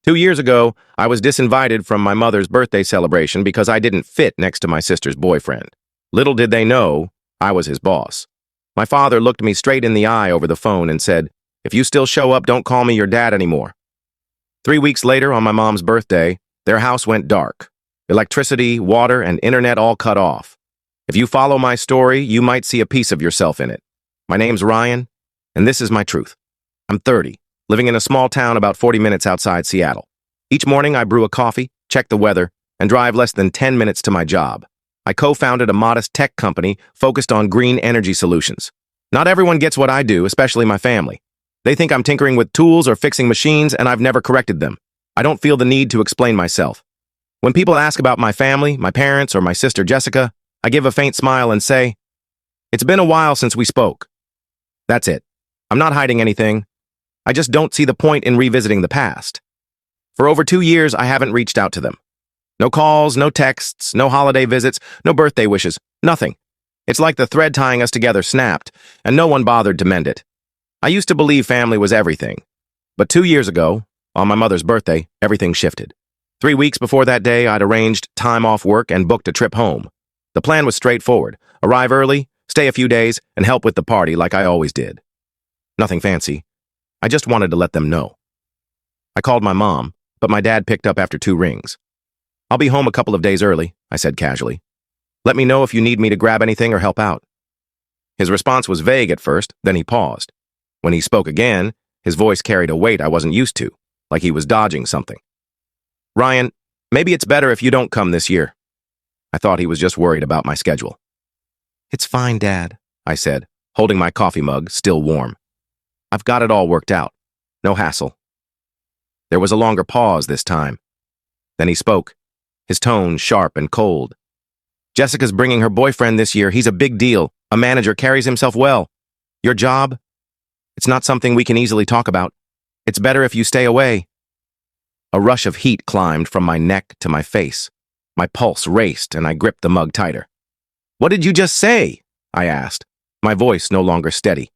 2 years ago, I was disinvited from my mother's birthday celebration because I didn't fit next to my sister's boyfriend. Little did they know, I was his boss. My father looked me straight in the eye over the phone and said, "If you still show up, don't call me your dad anymore." 3 weeks later, on my mom's birthday, their house went dark. Electricity, water, and internet all cut off. If you follow my story, you might see a piece of yourself in it. My name's Ryan, and this is my truth. I'm 30, living in a small town about 40 minutes outside Seattle. Each morning, I brew a coffee, check the weather, and drive less than 10 minutes to my job. I co-founded a modest tech company focused on green energy solutions. Not everyone gets what I do, especially my family. They think I'm tinkering with tools or fixing machines, and I've never corrected them. I don't feel the need to explain myself. When people ask about my family, my parents, or my sister Jessica, I give a faint smile and say, "It's been a while since we spoke." That's it. I'm not hiding anything. I just don't see the point in revisiting the past. For over 2 years, I haven't reached out to them. No calls, no texts, no holiday visits, no birthday wishes, nothing. It's like the thread tying us together snapped, and no one bothered to mend it. I used to believe family was everything. But 2 years ago, on my mother's birthday, everything shifted. 3 weeks before that day, I'd arranged time off work and booked a trip home. The plan was straightforward: arrive early, stay a few days, and help with the party like I always did. Nothing fancy. I just wanted to let them know. I called my mom, but my dad picked up after 2 rings. "I'll be home a couple of days early," I said casually. "Let me know if you need me to grab anything or help out." His response was vague at first, then he paused. When he spoke again, his voice carried a weight I wasn't used to, like he was dodging something. "Ryan, maybe it's better if you don't come this year." I thought he was just worried about my schedule. "It's fine, Dad," I said, holding my coffee mug, still warm. "I've got it all worked out. No hassle." There was a longer pause this time. Then he spoke, his tone sharp and cold. "Jessica's bringing her boyfriend this year. He's a big deal. A manager, carries himself well. Your job? It's not something we can easily talk about. It's better if you stay away." A rush of heat climbed from my neck to my face. My pulse raced, and I gripped the mug tighter. "What did you just say?" I asked, my voice no longer steady.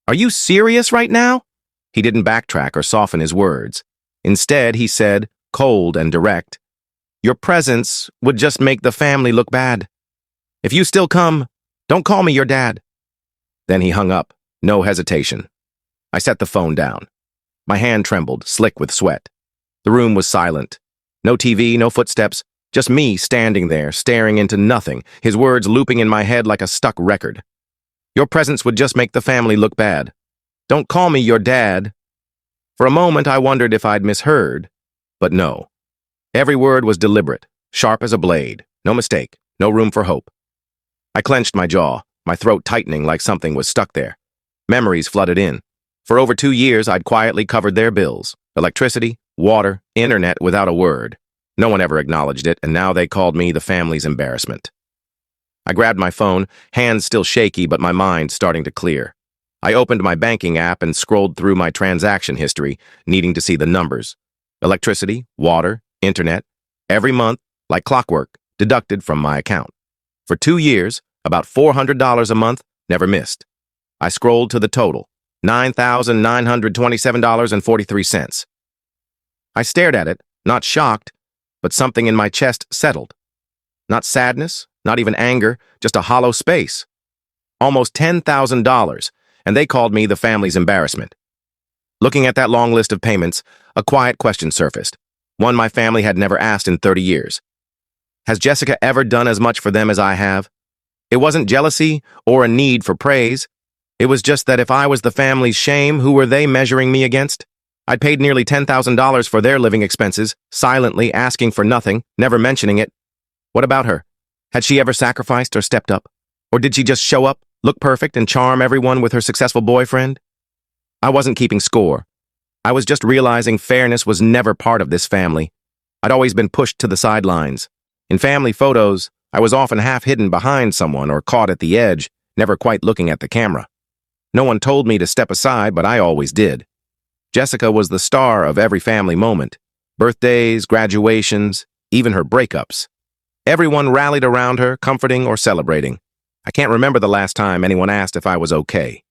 "Are you serious right now?" He didn't backtrack or soften his words. Instead, he said, cold and direct, "Your presence would just make the family look bad. If you still come, don't call me your dad." Then he hung up, no hesitation. I set the phone down. My hand trembled, slick with sweat. The room was silent. No TV, no footsteps, just me standing there, staring into nothing, his words looping in my head like a stuck record. "Your presence would just make the family look bad. Don't call me your dad." For a moment, I wondered if I'd misheard, but no. Every word was deliberate, sharp as a blade, no mistake, no room for hope. I clenched my jaw, my throat tightening like something was stuck there. Memories flooded in. For over 2 years, I'd quietly covered their bills: electricity, water, internet, without a word. No one ever acknowledged it, and now they called me the family's embarrassment. I grabbed my phone, hands still shaky, but my mind starting to clear. I opened my banking app and scrolled through my transaction history, needing to see the numbers. Electricity, water, internet, every month, like clockwork, deducted from my account. For 2 years, about $400 a month, never missed. I scrolled to the total, $9,927.43. I stared at it, not shocked, but something in my chest settled. Not sadness, not even anger, just a hollow space. Almost $10,000, and they called me the family's embarrassment. Looking at that long list of payments, a quiet question surfaced, one my family had never asked in 30 years. Has Jessica ever done as much for them as I have? It wasn't jealousy or a need for praise. It was just that if I was the family's shame, who were they measuring me against? I'd paid nearly $10,000 for their living expenses, silently asking for nothing, never mentioning it. What about her? Had she ever sacrificed or stepped up? Or did she just show up, look perfect, and charm everyone with her successful boyfriend? I wasn't keeping score. I was just realizing fairness was never part of this family. I'd always been pushed to the sidelines. In family photos, I was often half hidden behind someone or caught at the edge, never quite looking at the camera. No one told me to step aside, but I always did. Jessica was the star of every family moment. Birthdays, graduations, even her breakups. Everyone rallied around her, comforting or celebrating. I can't remember the last time anyone asked if I was okay.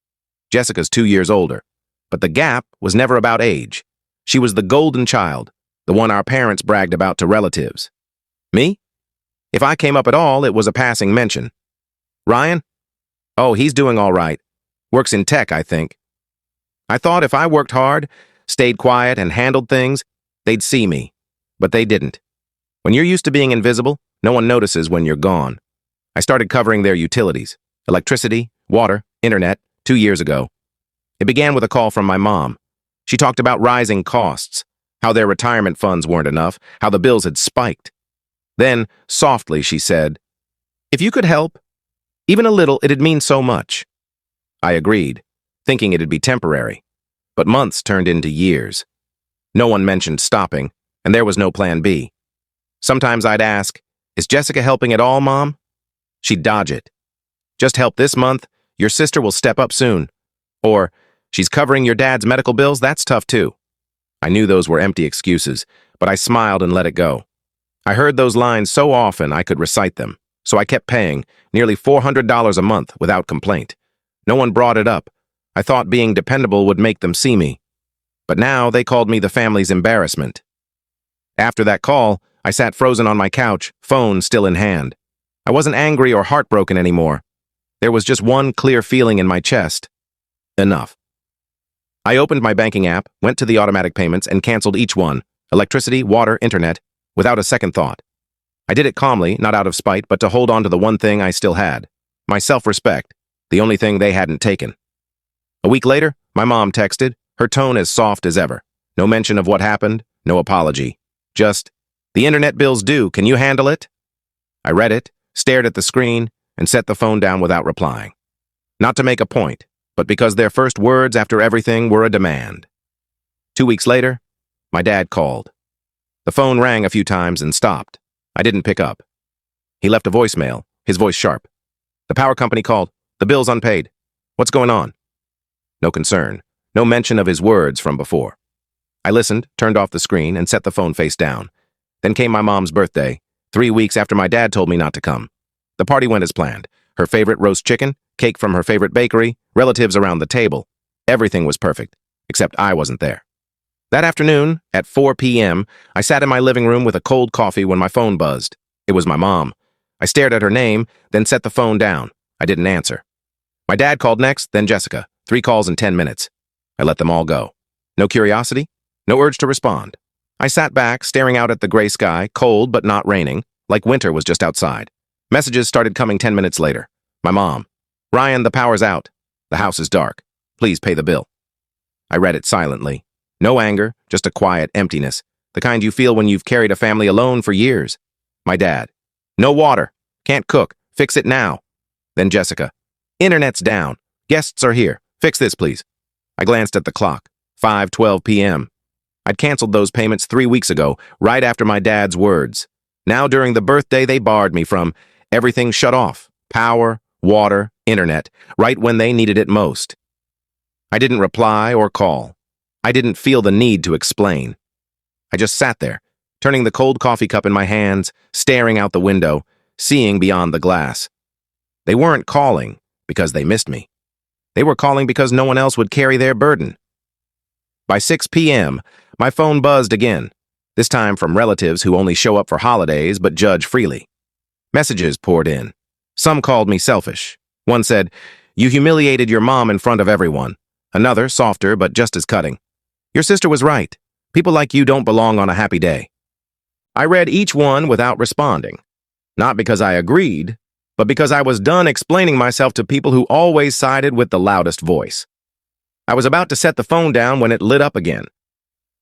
Jessica's 2 years older, but the gap was never about age. She was the golden child, the one our parents bragged about to relatives. Me? If I came up at all, it was a passing mention. Ryan? Oh, he's doing all right. Works in tech, I think. I thought if I worked hard, stayed quiet, and handled things, they'd see me. But they didn't. When you're used to being invisible, no one notices when you're gone. I started covering their utilities, electricity, water, internet, 2 years ago. It began with a call from my mom. She talked about rising costs, how their retirement funds weren't enough, how the bills had spiked. Then, softly, she said, "If you could help, even a little, it'd mean so much." I agreed, thinking it'd be temporary. But months turned into years. No one mentioned stopping, and there was no plan B. Sometimes I'd ask, "Is Jessica helping at all, Mom?" She'd dodge it. "Just help this month, your sister will step up soon." Or, "She's covering your dad's medical bills, that's tough too." I knew those were empty excuses, but I smiled and let it go. I heard those lines so often I could recite them, so I kept paying, nearly $400 a month without complaint. No one brought it up. I thought being dependable would make them see me. But now they called me the family's embarrassment. After that call, I sat frozen on my couch, phone still in hand. I wasn't angry or heartbroken anymore. There was just one clear feeling in my chest. Enough. I opened my banking app, went to the automatic payments, and canceled each one, electricity, water, internet, without a second thought. I did it calmly, not out of spite, but to hold on to the one thing I still had, my self-respect, the only thing they hadn't taken. A week later, my mom texted, her tone as soft as ever. No mention of what happened, no apology. Just, "The internet bill's due, can you handle it?" I read it, stared at the screen, and set the phone down without replying. Not to make a point, but because their first words after everything were a demand. 2 weeks later, my dad called. The phone rang a few times and stopped. I didn't pick up. He left a voicemail, his voice sharp. "The power company called. The bill's unpaid. What's going on?" No concern, no mention of his words from before. I listened, turned off the screen, and set the phone face down. Then came my mom's birthday, 3 weeks after my dad told me not to come. The party went as planned. Her favorite roast chicken, cake from her favorite bakery, relatives around the table. Everything was perfect, except I wasn't there. That afternoon, at 4 p.m., I sat in my living room with a cold coffee when my phone buzzed. It was my mom. I stared at her name, then set the phone down. I didn't answer. My dad called next, then Jessica. 3 calls in 10 minutes. I let them all go. No curiosity, no urge to respond. I sat back, staring out at the gray sky, cold but not raining, like winter was just outside. Messages started coming 10 minutes later. My mom. "Ryan, the power's out. The house is dark. Please pay the bill." I read it silently. No anger, just a quiet emptiness, the kind you feel when you've carried a family alone for years. My dad. "No water. Can't cook. Fix it now." Then Jessica. "Internet's down. Guests are here. Fix this, please." I glanced at the clock. 5:12 p.m. I'd canceled those payments 3 weeks ago, right after my dad's words. Now during the birthday, they barred me from everything shut off. Power, water, internet, right when they needed it most. I didn't reply or call. I didn't feel the need to explain. I just sat there, turning the cold coffee cup in my hands, staring out the window, seeing beyond the glass. They weren't calling because they missed me. They were calling because no one else would carry their burden. By 6 p.m., my phone buzzed again, this time from relatives who only show up for holidays but judge freely. Messages poured in. Some called me selfish. One said, "You humiliated your mom in front of everyone." Another, softer but just as cutting. "Your sister was right. People like you don't belong on a happy day." I read each one without responding. Not because I agreed, but because I was done explaining myself to people who always sided with the loudest voice. I was about to set the phone down when it lit up again.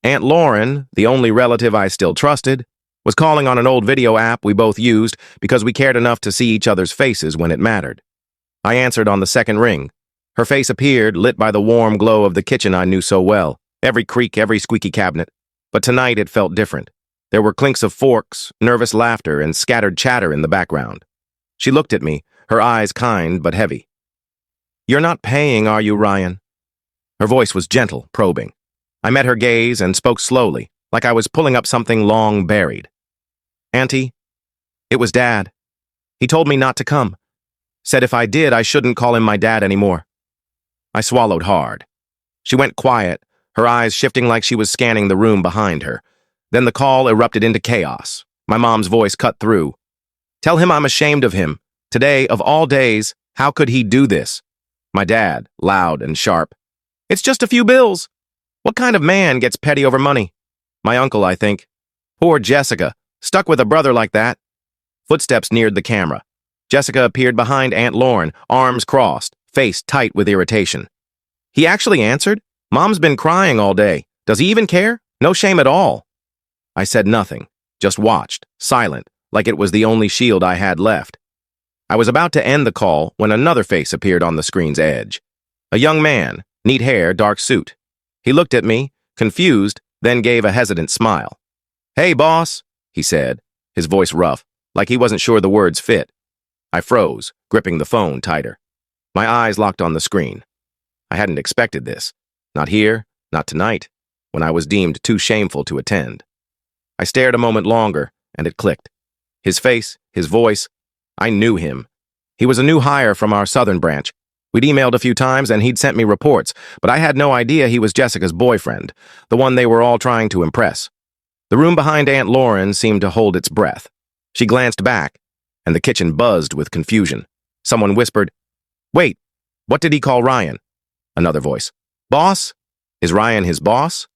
Aunt Lauren, the only relative I still trusted, was calling on an old video app we both used because we cared enough to see each other's faces when it mattered. I answered on the second ring. Her face appeared, lit by the warm glow of the kitchen I knew so well, every creak, every squeaky cabinet. But tonight it felt different. There were clinks of forks, nervous laughter, and scattered chatter in the background. She looked at me, her eyes kind but heavy. "You're not paying, are you, Ryan?" Her voice was gentle, probing. I met her gaze and spoke slowly, like I was pulling up something long buried. "Auntie, it was Dad. He told me not to come. Said if I did, I shouldn't call him my dad anymore." I swallowed hard. She went quiet, her eyes shifting like she was scanning the room behind her. Then the call erupted into chaos. My mom's voice cut through. "Tell him I'm ashamed of him. Today, of all days, how could he do this?" My dad, loud and sharp. "It's just a few bills. What kind of man gets petty over money?" My uncle, I think. "Poor Jessica, stuck with a brother like that." Footsteps neared the camera. Jessica appeared behind Aunt Lauren, arms crossed, face tight with irritation. "He actually answered? Mom's been crying all day. Does he even care? No shame at all." I said nothing, just watched, silent, like it was the only shield I had left. I was about to end the call when another face appeared on the screen's edge. A young man, neat hair, dark suit. He looked at me, confused, then gave a hesitant smile. "Hey, boss," he said, his voice rough, like he wasn't sure the words fit. I froze, gripping the phone tighter. My eyes locked on the screen. I hadn't expected this. Not here, not tonight, when I was deemed too shameful to attend. I stared a moment longer, and it clicked. His face, his voice, I knew him. He was a new hire from our southern branch. We'd emailed a few times and he'd sent me reports, but I had no idea he was Jessica's boyfriend, the one they were all trying to impress. The room behind Aunt Lauren seemed to hold its breath. She glanced back, and the kitchen buzzed with confusion. Someone whispered, "Wait, what did he call Ryan?" Another voice, "Boss? Is Ryan his boss?"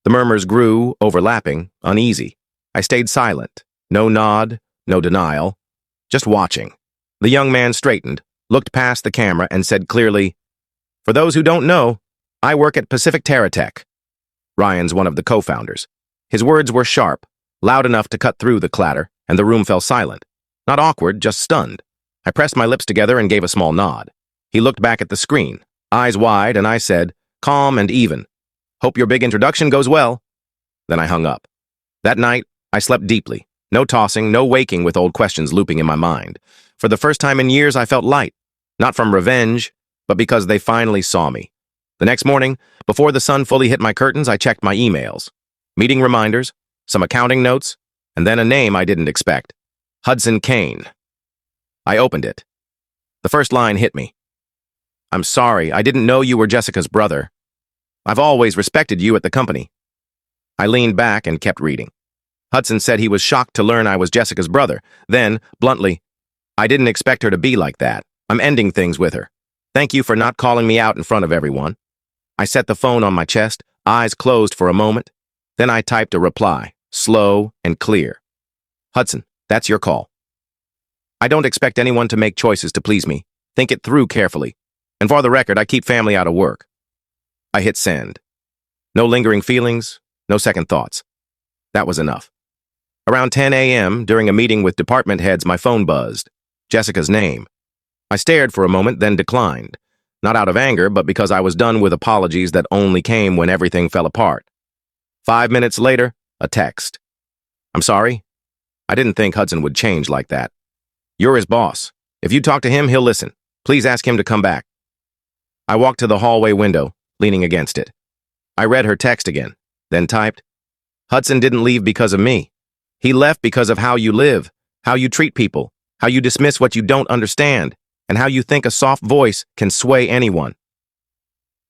The murmurs grew, overlapping, uneasy. I stayed silent. No nod, no denial. Just watching. The young man straightened, looked past the camera, and said clearly, "For those who don't know, I work at Pacific TerraTech." Ryan's one of the co-founders. His words were sharp, loud enough to cut through the clatter, and the room fell silent. Not awkward, just stunned. I pressed my lips together and gave a small nod. He looked back at the screen, eyes wide, and I said, calm and even, "Hope your big introduction goes well." Then I hung up. That night, I slept deeply. No tossing, no waking with old questions looping in my mind. For the first time in years, I felt light. Not from revenge, but because they finally saw me. The next morning, before the sun fully hit my curtains, I checked my emails. Meeting reminders, some accounting notes, and then a name I didn't expect. Hudson Kane. I opened it. The first line hit me. "I'm sorry, I didn't know you were Jessica's brother. I've always respected you at the company." I leaned back and kept reading. Hudson said he was shocked to learn I was Jessica's brother. Then, bluntly, "I didn't expect her to be like that. I'm ending things with her. Thank you for not calling me out in front of everyone." I set the phone on my chest, eyes closed for a moment. Then I typed a reply, slow and clear. "Hudson, that's your call. I don't expect anyone to make choices to please me. Think it through carefully. And for the record, I keep family out of work." I hit send. No lingering feelings, no second thoughts. That was enough. Around 10 a.m., during a meeting with department heads, my phone buzzed. Jessica's name. I stared for a moment, then declined. Not out of anger, but because I was done with apologies that only came when everything fell apart. 5 minutes later, a text. "I'm sorry. I didn't think Hudson would change like that. You're his boss. If you talk to him, he'll listen. Please ask him to come back." I walked to the hallway window, leaning against it. I read her text again, then typed, "Hudson didn't leave because of me. He left because of how you live, how you treat people, how you dismiss what you don't understand, and how you think a soft voice can sway anyone."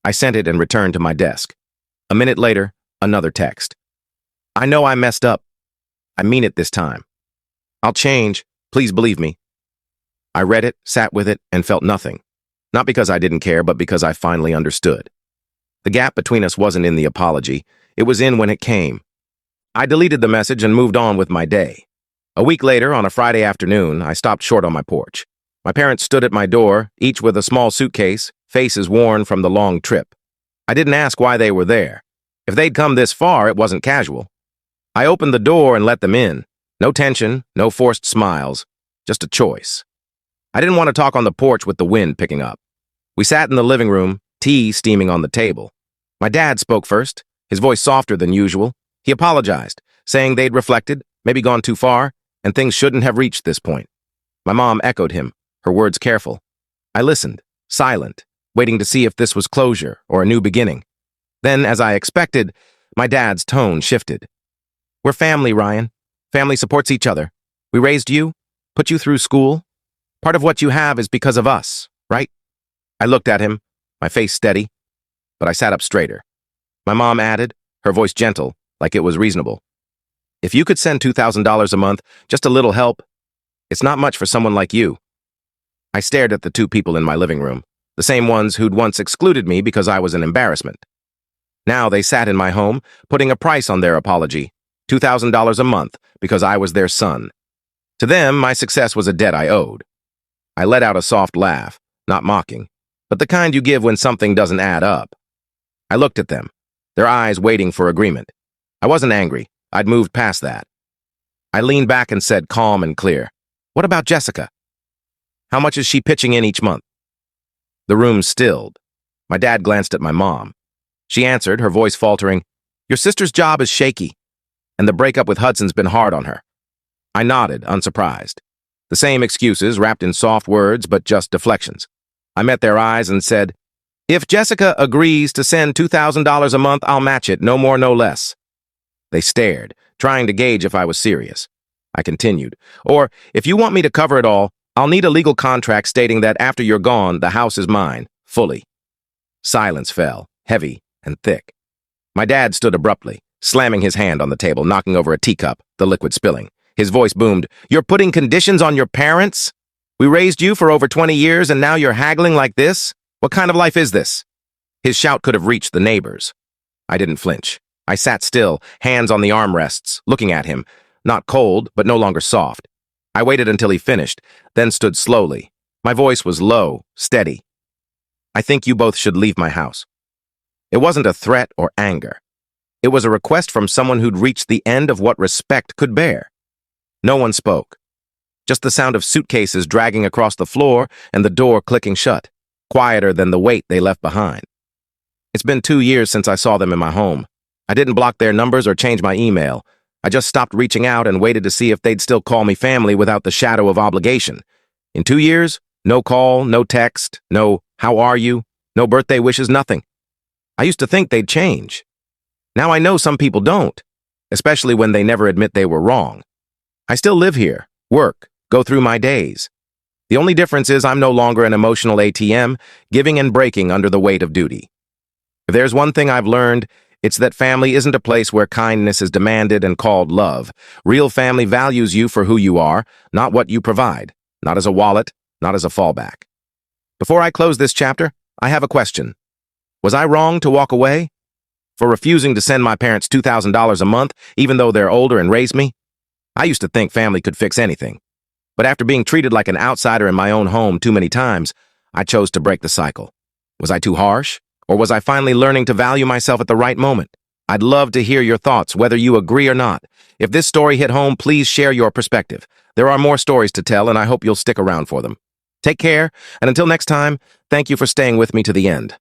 I sent it and returned to my desk. A minute later, another text. "I know I messed up. I mean it this time. I'll change. Please believe me." I read it, sat with it, and felt nothing. Not because I didn't care, but because I finally understood. The gap between us wasn't in the apology. It was in when it came. I deleted the message and moved on with my day. A week later, on a Friday afternoon, I stopped short on my porch. My parents stood at my door, each with a small suitcase, faces worn from the long trip. I didn't ask why they were there. If they'd come this far, it wasn't casual. I opened the door and let them in. No tension, no forced smiles, just a choice. I didn't want to talk on the porch with the wind picking up. We sat in the living room, tea steaming on the table. My dad spoke first, his voice softer than usual. He apologized, saying they'd reflected, maybe gone too far, and things shouldn't have reached this point. My mom echoed him, her words careful. I listened, silent, waiting to see if this was closure or a new beginning. Then, as I expected, my dad's tone shifted. "We're family, Ryan. Family supports each other. We raised you, put you through school. Part of what you have is because of us, right?" I looked at him, my face steady, but I sat up straighter. My mom added, her voice gentle, like it was reasonable. If you could send $2,000 a month, just a little help, it's not much for someone like you. I stared at the two people in my living room, the same ones who'd once excluded me because I was an embarrassment. Now they sat in my home, putting a price on their apology, $2,000 a month, because I was their son. To them, my success was a debt I owed. I let out a soft laugh, not mocking, but the kind you give when something doesn't add up. I looked at them, their eyes waiting for agreement. I wasn't angry. I'd moved past that. I leaned back and said, calm and clear, "What about Jessica? How much is she pitching in each month?" The room stilled. My dad glanced at my mom. She answered, her voice faltering, "Your sister's job is shaky, and the breakup with Hudson's been hard on her." I nodded, unsurprised. The same excuses wrapped in soft words, but just deflections. I met their eyes and said, "If Jessica agrees to send $2,000 a month, I'll match it, no more, no less." They stared, trying to gauge if I was serious. I continued, "Or, if you want me to cover it all, I'll need a legal contract stating that after you're gone, the house is mine, fully." Silence fell, heavy and thick. My dad stood abruptly, slamming his hand on the table, knocking over a teacup, the liquid spilling. His voice boomed, "You're putting conditions on your parents? We raised you for over 20 years and now you're haggling like this? What kind of life is this?" His shout could have reached the neighbors. I didn't flinch. I sat still, hands on the armrests, looking at him, not cold, but no longer soft. I waited until he finished, then stood slowly. My voice was low, steady. "I think you both should leave my house." It wasn't a threat or anger. It was a request from someone who'd reached the end of what respect could bear. No one spoke. Just the sound of suitcases dragging across the floor and the door clicking shut, quieter than the weight they left behind. It's been 2 years since I saw them in my home. I didn't block their numbers or change my email. I just stopped reaching out and waited to see if they'd still call me family without the shadow of obligation. In 2 years, no call, no text, no "how are you?" no birthday wishes, nothing. I used to think they'd change. Now I know some people don't, especially when they never admit they were wrong. I still live here, work, go through my days. The only difference is I'm no longer an emotional ATM, giving and breaking under the weight of duty. If there's one thing I've learned, it's that family isn't a place where kindness is demanded and called love. Real family values you for who you are, not what you provide, not as a wallet, not as a fallback. Before I close this chapter, I have a question. Was I wrong to walk away? For refusing to send my parents $2,000 a month, even though they're older and raised me? I used to think family could fix anything. But after being treated like an outsider in my own home too many times, I chose to break the cycle. Was I too harsh? Or was I finally learning to value myself at the right moment? I'd love to hear your thoughts, whether you agree or not. If this story hit home, please share your perspective. There are more stories to tell, and I hope you'll stick around for them. Take care, and until next time, thank you for staying with me to the end.